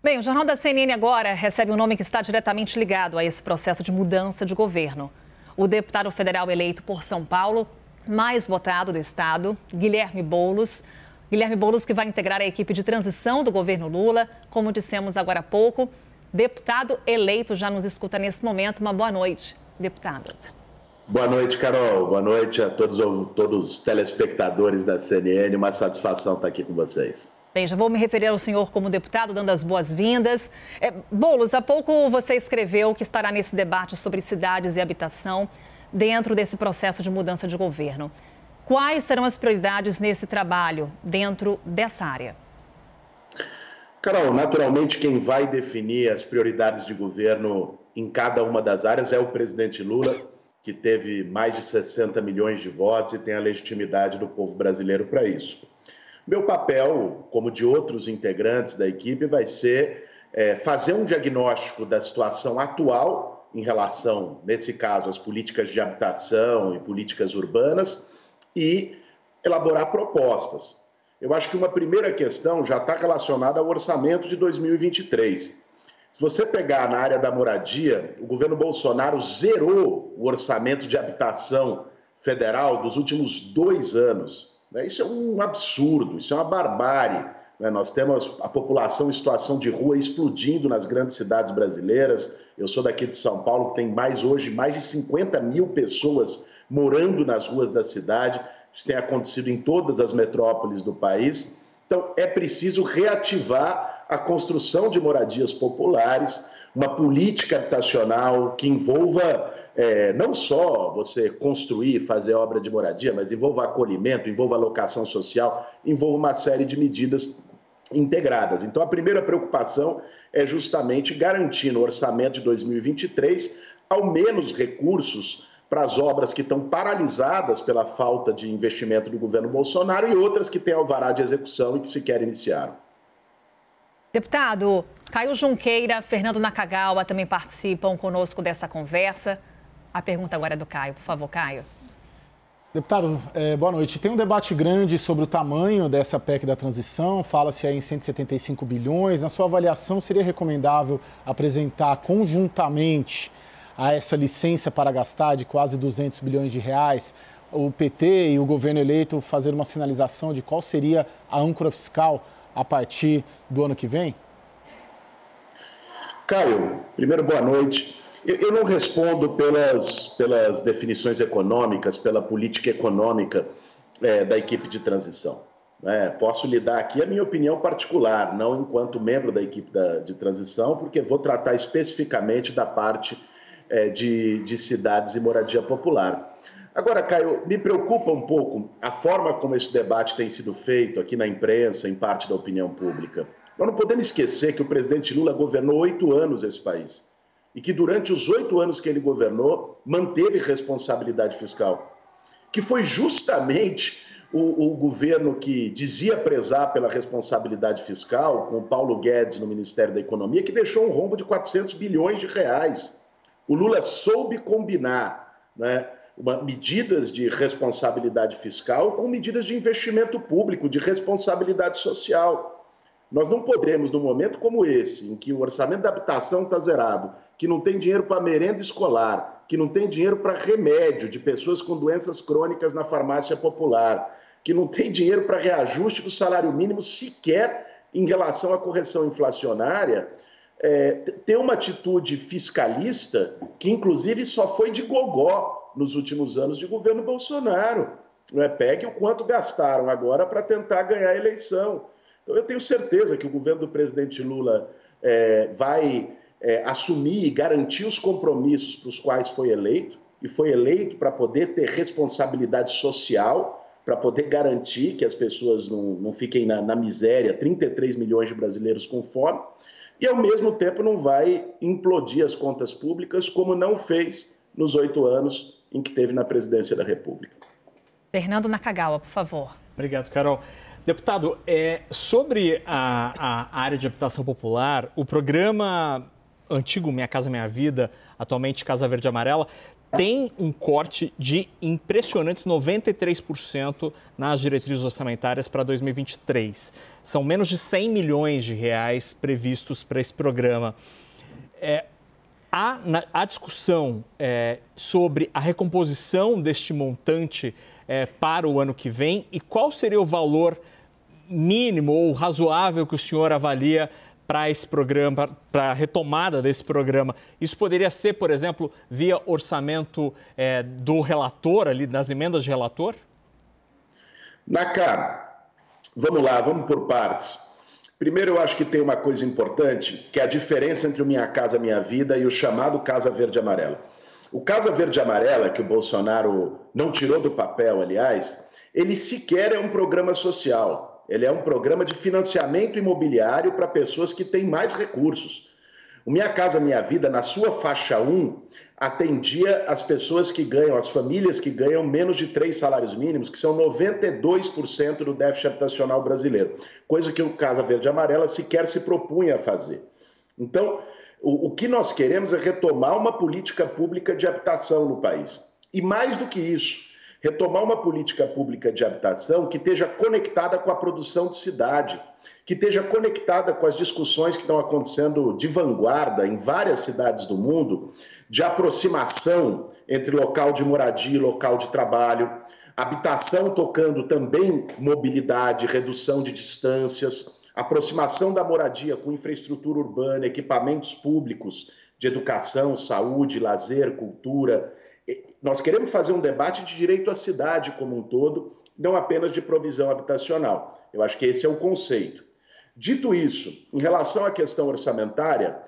Bem, o Jornal da CNN agora recebe um nome que está diretamente ligado a esse processo de mudança de governo. O deputado federal eleito por São Paulo, mais votado do estado, Guilherme Boulos. Guilherme Boulos, que vai integrar a equipe de transição do governo Lula, como dissemos agora há pouco. Deputado eleito já nos escuta nesse momento. Uma boa noite, deputado. Boa noite, Carol. Boa noite a todos os telespectadores da CNN. Uma satisfação estar aqui com vocês. Bem, já vou me referir ao senhor como deputado, dando as boas-vindas. Boulos, há pouco você escreveu que estará nesse debate sobre cidades e habitação dentro desse processo de mudança de governo. Quais serão as prioridades nesse trabalho dentro dessa área? Carol, naturalmente quem vai definir as prioridades de governo em cada uma das áreas é o presidente Lula, que teve mais de 60 milhões de votos e tem a legitimidade do povo brasileiro para isso. Meu papel, como de outros integrantes da equipe, vai ser fazer um diagnóstico da situação atual em relação, nesse caso, às políticas de habitação e políticas urbanas e elaborar propostas. Eu acho que uma primeira questão já está relacionada ao orçamento de 2023. Se você pegar na área da moradia, o governo Bolsonaro zerou o orçamento de habitação federal dos últimos 2 anos. Isso é um absurdo, isso é uma barbárie. Nós temos a população em situação de rua explodindo nas grandes cidades brasileiras. Eu sou daqui de São Paulo, tem hoje mais de 50 mil pessoas morando nas ruas da cidade. Isso tem acontecido em todas as metrópoles do país. Então, é preciso reativar a construção de moradias populares, uma política habitacional que envolva não só você construir, fazer obra de moradia, mas envolva acolhimento, envolva locação social, envolva uma série de medidas integradas. Então, a primeira preocupação é justamente garantir no orçamento de 2023 ao menos recursos para as obras que estão paralisadas pela falta de investimento do governo Bolsonaro e outras que têm alvará de execução e que sequer iniciaram. Deputado, Caio Junqueira, Fernando Nakagawa também participam conosco dessa conversa. A pergunta agora é do Caio. Por favor, Caio. Deputado, boa noite. Tem um debate grande sobre o tamanho dessa PEC da transição, fala-se aí em 175 bilhões. Na sua avaliação, seria recomendável apresentar conjuntamente a essa licença para gastar de quase 200 bilhões de reais, o PT e o governo eleito fazer uma sinalização de qual seria a âncora fiscal a partir do ano que vem? Caio, primeiro, boa noite. Eu não respondo pelas definições econômicas, pela política econômica da equipe de transição. Posso lhe dar aqui a minha opinião particular, não enquanto membro da equipe de transição, porque vou tratar especificamente da parte de cidades e moradia popular. Agora, Caio, me preocupa um pouco a forma como esse debate tem sido feito aqui na imprensa, em parte da opinião pública. Nós não podemos esquecer que o presidente Lula governou 8 anos esse país e que durante os 8 anos que ele governou, manteve responsabilidade fiscal, que foi justamente o governo que dizia prezar pela responsabilidade fiscal, com o Paulo Guedes no Ministério da Economia, que deixou um rombo de 400 bilhões de reais. O Lula soube combinar, medidas de responsabilidade fiscal com medidas de investimento público, de responsabilidade social. Nós não podemos, num momento como esse, em que o orçamento da habitação está zerado, que não tem dinheiro para merenda escolar, que não tem dinheiro para remédio de pessoas com doenças crônicas na farmácia popular, que não tem dinheiro para reajuste do salário mínimo sequer em relação à correção inflacionária, ter uma atitude fiscalista que, inclusive, só foi de gogó nos últimos anos de governo Bolsonaro. Pegue o quanto gastaram agora para tentar ganhar a eleição. Então, eu tenho certeza que o governo do presidente Lula vai assumir e garantir os compromissos para os quais foi eleito, e foi eleito para poder ter responsabilidade social, para poder garantir que as pessoas não fiquem na miséria, 33 milhões de brasileiros com fome, e, ao mesmo tempo, não vai implodir as contas públicas como não fez nos 8 anos em que teve na presidência da República. Fernando Nakagawa, por favor. Obrigado, Carol. Deputado, sobre a área de habitação popular, o programa antigo Minha Casa Minha Vida, atualmente Casa Verde e Amarela, tem um corte de impressionantes 93% nas diretrizes orçamentárias para 2023. São menos de 100 milhões de reais previstos para esse programa. Há discussão sobre a recomposição deste montante para o ano que vem e qual seria o valor mínimo ou razoável que o senhor avalia para esse programa, para a retomada desse programa. Isso poderia ser, por exemplo, via orçamento do relator, ali, das emendas de relator? Naka, vamos lá, vamos por partes. Primeiro, eu acho que tem uma coisa importante, que é a diferença entre o Minha Casa Minha Vida e o chamado Casa Verde e Amarela. O Casa Verde e Amarela, que o Bolsonaro não tirou do papel, aliás, ele sequer é um programa social. Ele é um programa de financiamento imobiliário para pessoas que têm mais recursos. O Minha Casa Minha Vida, na sua faixa 1, atendia as pessoas que ganham, as famílias que ganham menos de 3 salários mínimos, que são 92% do déficit habitacional brasileiro, coisa que o Casa Verde e Amarela sequer se propunha a fazer. Então, o que nós queremos é retomar uma política pública de habitação no país. E mais do que isso, retomar uma política pública de habitação que esteja conectada com a produção de cidade, que esteja conectada com as discussões que estão acontecendo de vanguarda em várias cidades do mundo, de aproximação entre local de moradia e local de trabalho, habitação tocando também mobilidade, redução de distâncias, aproximação da moradia com infraestrutura urbana, equipamentos públicos de educação, saúde, lazer, cultura. Nós queremos fazer um debate de direito à cidade como um todo, não apenas de provisão habitacional. Eu acho que esse é o conceito. Dito isso, em relação à questão orçamentária,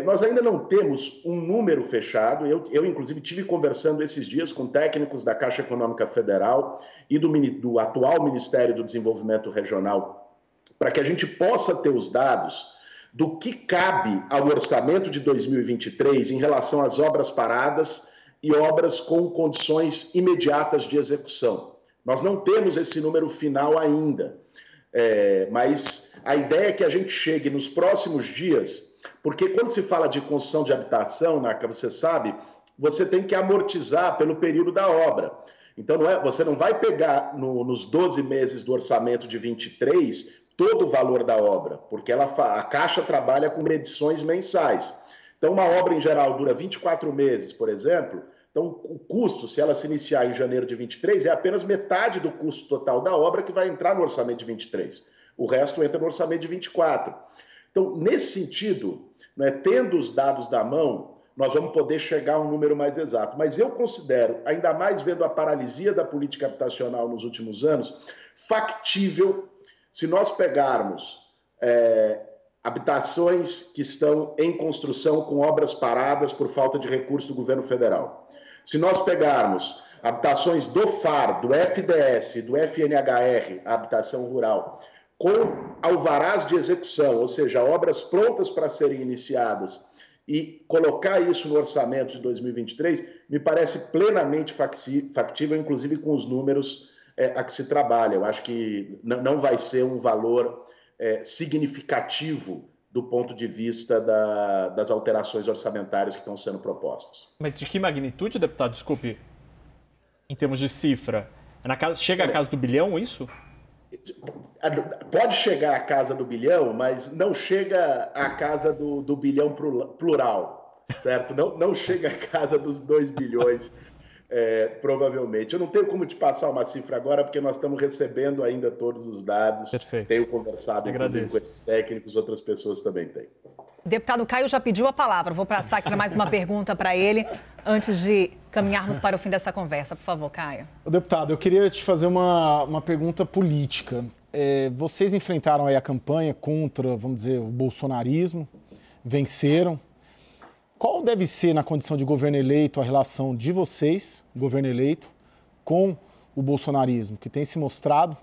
nós ainda não temos um número fechado. Eu inclusive, estive conversando esses dias com técnicos da Caixa Econômica Federal e do atual Ministério do Desenvolvimento Regional, para que a gente possa ter os dados do que cabe ao orçamento de 2023 em relação às obras paradas e obras com condições imediatas de execução. Nós não temos esse número final ainda, mas a ideia é que a gente chegue nos próximos dias, porque quando se fala de construção de habitação, Naka, você sabe, você tem que amortizar pelo período da obra. Então, você não vai pegar nos 12 meses do orçamento de 23 todo o valor da obra, porque a Caixa trabalha com medições mensais. Então, uma obra, em geral, dura 24 meses, por exemplo. Então, o custo, se ela se iniciar em janeiro de 23, é apenas metade do custo total da obra que vai entrar no orçamento de 23. O resto entra no orçamento de 24. Então, nesse sentido, tendo os dados da mão, nós vamos poder chegar a um número mais exato. Mas eu considero, ainda mais vendo a paralisia da política habitacional nos últimos anos, factível, se nós pegarmos habitações que estão em construção com obras paradas por falta de recurso do governo federal. Se nós pegarmos habitações do FAR, do FDS, do FNHR, a habitação rural, com alvarás de execução, ou seja, obras prontas para serem iniciadas, e colocar isso no orçamento de 2023, me parece plenamente factível, inclusive com os números a que se trabalha. Eu acho que não vai ser um valor significativo do ponto de vista das alterações orçamentárias que estão sendo propostas. Mas de que magnitude, deputado? Desculpe, em termos de cifra. Chega à casa do bilhão, isso? Pode chegar à casa do bilhão, mas não chega à casa do bilhão plural, certo? Não chega à casa dos 2 bilhões, provavelmente. Eu não tenho como te passar uma cifra agora, porque nós estamos recebendo ainda todos os dados. Perfeito. Tenho conversado, inclusive, com esses técnicos, outras pessoas também têm. Deputado Caio já pediu a palavra. Vou passar aqui mais uma pergunta para ele, antes de caminharmos para o fim dessa conversa. Por favor, Caio. Deputado, eu queria te fazer uma pergunta política. Vocês enfrentaram aí a campanha contra, vamos dizer, o bolsonarismo, venceram. Qual deve ser, na condição de governo eleito, a relação de vocês, governo eleito, com o bolsonarismo, que tem se mostrado,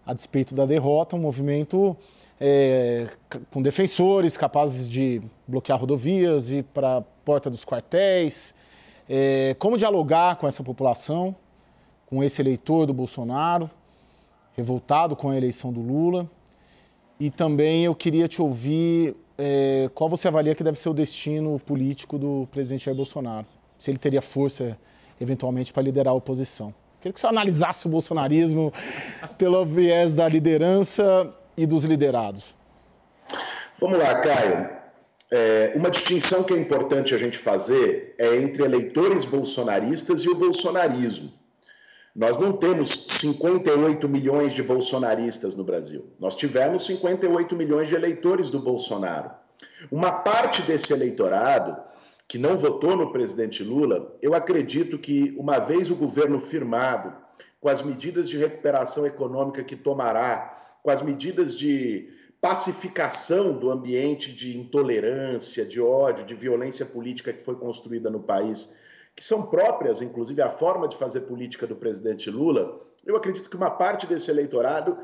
a despeito da derrota, um movimento com defensores capazes de bloquear rodovias, ir para a porta dos quartéis? Como dialogar com essa população, com esse eleitor do Bolsonaro, revoltado com a eleição do Lula? E também eu queria te ouvir qual você avalia que deve ser o destino político do presidente Jair Bolsonaro. se ele teria força, eventualmente, para liderar a oposição. Queria que você analisasse o bolsonarismo pelo viés da liderança e dos liderados. Vamos lá, Caio. Uma distinção que é importante a gente fazer é entre eleitores bolsonaristas e o bolsonarismo. Nós não temos 58 milhões de bolsonaristas no Brasil. Nós tivemos 58 milhões de eleitores do Bolsonaro. Uma parte desse eleitorado que não votou no presidente Lula, eu acredito que, uma vez o governo firmado, com as medidas de recuperação econômica que tomará, com as medidas de pacificação do ambiente de intolerância, de ódio, de violência política que foi construída no país, que são próprias, inclusive, a forma de fazer política do presidente Lula, eu acredito que uma parte desse eleitorado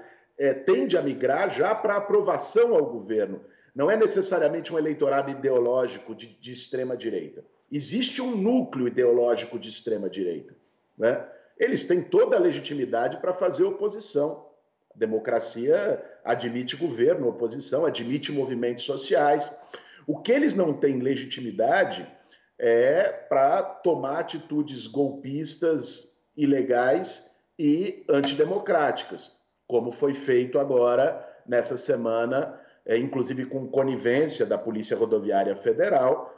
tende a migrar já para aprovação ao governo. Não é necessariamente um eleitorado ideológico de extrema-direita. Existe um núcleo ideológico de extrema-direita, né? Eles têm toda a legitimidade para fazer oposição. A democracia admite governo, oposição, admite movimentos sociais. O que eles não têm legitimidade é para tomar atitudes golpistas, ilegais e antidemocráticas, como foi feito agora, nessa semana, inclusive com conivência da Polícia Rodoviária Federal,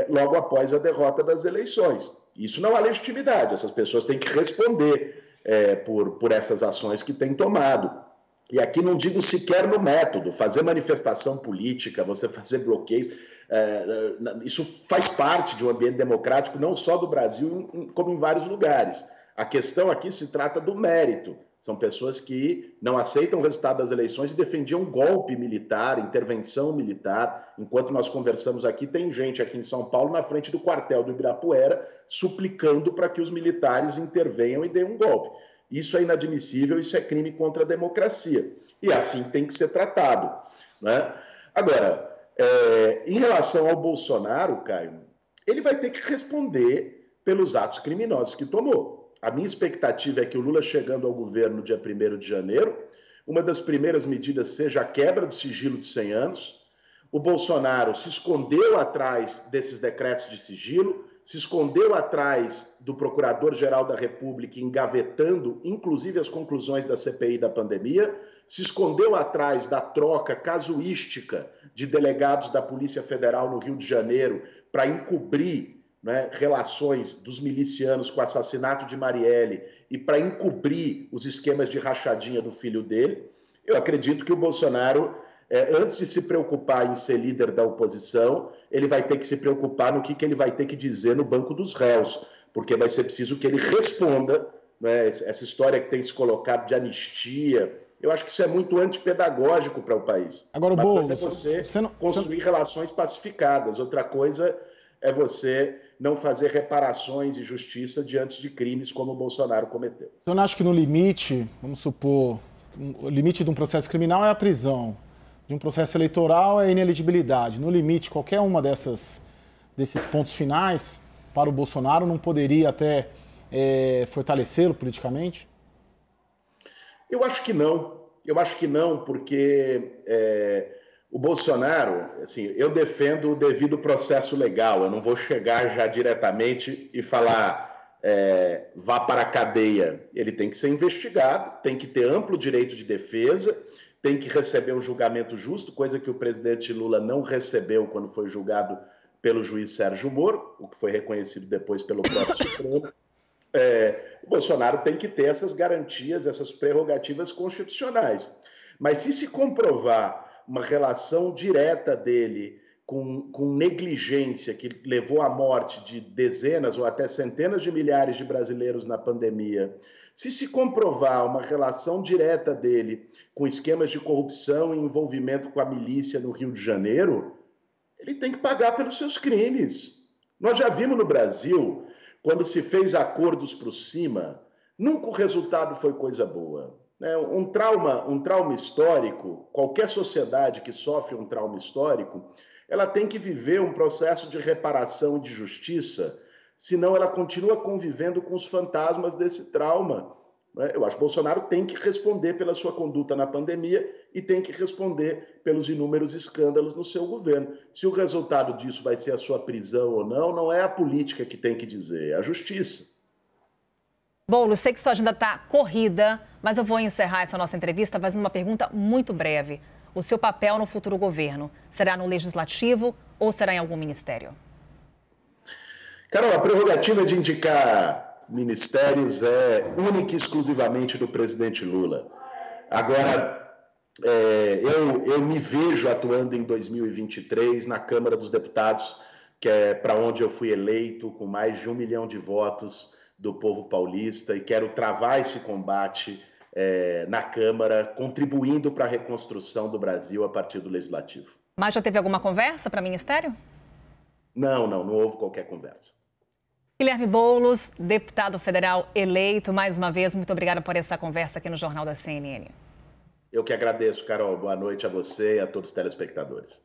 logo após a derrota das eleições. Isso não há legitimidade, essas pessoas têm que responder por essas ações que têm tomado. E aqui não digo sequer no método, fazer manifestação política, você fazer bloqueios, isso faz parte de um ambiente democrático, não só do Brasil, como em vários lugares. A questão aqui se trata do mérito. São pessoas que não aceitam o resultado das eleições e defendiam golpe militar, intervenção militar. Enquanto nós conversamos aqui, tem gente aqui em São Paulo, na frente do quartel do Ibirapuera, suplicando para que os militares intervenham e deem um golpe. Isso é inadmissível, isso é crime contra a democracia. E assim tem que ser tratado, né? Agora, em relação ao Bolsonaro, Caio, ele vai ter que responder pelos atos criminosos que tomou. A minha expectativa é que o Lula, chegando ao governo no dia 1º de janeiro, uma das primeiras medidas seja a quebra do sigilo de 100 anos. O Bolsonaro se escondeu atrás desses decretos de sigilo, se escondeu atrás do Procurador-Geral da República, engavetando, inclusive, as conclusões da CPI da pandemia, se escondeu atrás da troca casuística de delegados da Polícia Federal no Rio de Janeiro para encobrir, né, relações dos milicianos com o assassinato de Marielle e para encobrir os esquemas de rachadinha do filho dele. Eu acredito que o Bolsonaro, antes de se preocupar em ser líder da oposição, ele vai ter que se preocupar no que ele vai ter que dizer no banco dos réus, porque vai ser preciso que ele responda, né, essa história que tem se colocado de anistia. Eu acho que isso é muito antipedagógico para o país. Agora, uma coisa é você construir relações pacificadas, outra coisa é você não fazer reparações e justiça diante de crimes como o Bolsonaro cometeu. Você não acha que no limite, vamos supor, o limite de um processo criminal é a prisão, de um processo eleitoral é a inelegibilidade. No limite, qualquer uma desses pontos finais para o Bolsonaro não poderia até fortalecê-lo politicamente? Eu acho que não. Eu acho que não, porque o Bolsonaro, assim, eu defendo o devido processo legal. Eu não vou chegar já diretamente e falar vá para a cadeia. Ele tem que ser investigado, tem que ter amplo direito de defesa, tem que receber um julgamento justo, coisa que o presidente Lula não recebeu quando foi julgado pelo juiz Sérgio Moro, o que foi reconhecido depois pelo próprio Supremo. O Bolsonaro tem que ter essas garantias, essas prerrogativas constitucionais. Mas se comprovar uma relação direta dele com negligência que levou à morte de dezenas ou até centenas de milhares de brasileiros na pandemia, se comprovar uma relação direta dele com esquemas de corrupção e envolvimento com a milícia no Rio de Janeiro, ele tem que pagar pelos seus crimes. Nós já vimos no Brasil, quando se fez acordos por cima, nunca o resultado foi coisa boa. Um trauma histórico, qualquer sociedade que sofre um trauma histórico, ela tem que viver um processo de reparação e de justiça, senão ela continua convivendo com os fantasmas desse trauma. Eu acho que Bolsonaro tem que responder pela sua conduta na pandemia e tem que responder pelos inúmeros escândalos no seu governo. Se o resultado disso vai ser a sua prisão ou não, não é a política que tem que dizer, é a justiça. Boulos, sei que sua agenda está corrida, mas eu vou encerrar essa nossa entrevista fazendo uma pergunta muito breve. O seu papel no futuro governo será no legislativo ou será em algum ministério? Carol, a prerrogativa de indicar ministérios é única e exclusivamente do presidente Lula. Agora, eu me vejo atuando em 2023 na Câmara dos Deputados, que é para onde eu fui eleito, com mais de 1 milhão de votos do povo paulista, e quero travar esse combate na Câmara, contribuindo para a reconstrução do Brasil a partir do Legislativo. Mas já teve alguma conversa para ministério? Não houve qualquer conversa. Guilherme Boulos, deputado federal eleito, mais uma vez, muito obrigada por essa conversa aqui no Jornal da CNN. Eu que agradeço, Carol. Boa noite a você e a todos os telespectadores.